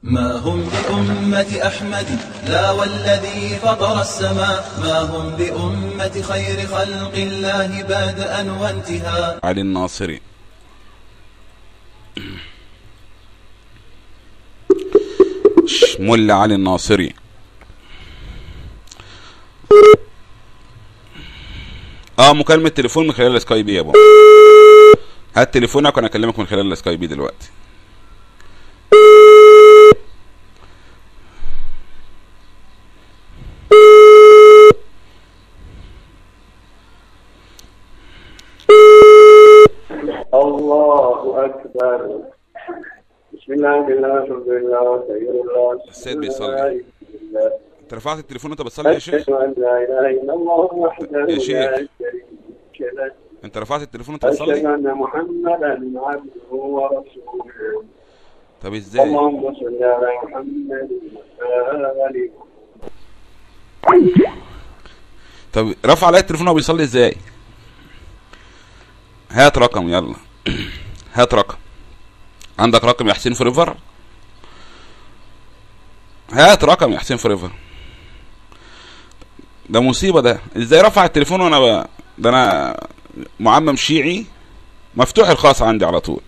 ما هم بأمة أحمد لا والذي فطر السماء، ما هم بأمة خير خلق الله بدءا وانتهاء. علي الناصري. ملا علي الناصري. مكالمة تليفون من خلال السكايب يا بابا. هات تليفونك وانا اكلمك من خلال السكايب دلوقتي. الله أكبر. بسم الله الحمد لله سيد الله. السيد بيصلي. انت رفعت التليفون وانت بتصلي يا شيخ؟ أشهد أن لا إله إلا الله وحده يا شيخ. لا شريك له. انت رفعت التليفون وانت بتصلي؟ أشهد أن محمدا عبده ورسوله. طب ازاي؟ اللهم صل على محمد وآله. طب رفع عليا التليفون وهو بيصلي ازاي؟ هات رقم يلا. هات رقم. عندك رقم يا حسين فوريفر؟ هات رقم يا حسين فوريفر. ده مصيبة ده، ازاي رفع التليفون وانا ده انا معمم شيعي مفتوح الخاص عندي على طول.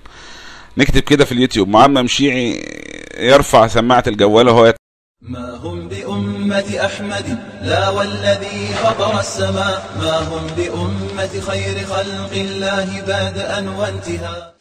نكتب كده في اليوتيوب معمم شيعي يرفع سماعة الجوال وهو ما هم بأمة أحمد لا والذي فطر السماء، ما هم بأمة خير خلق الله بدءا وانتهاء.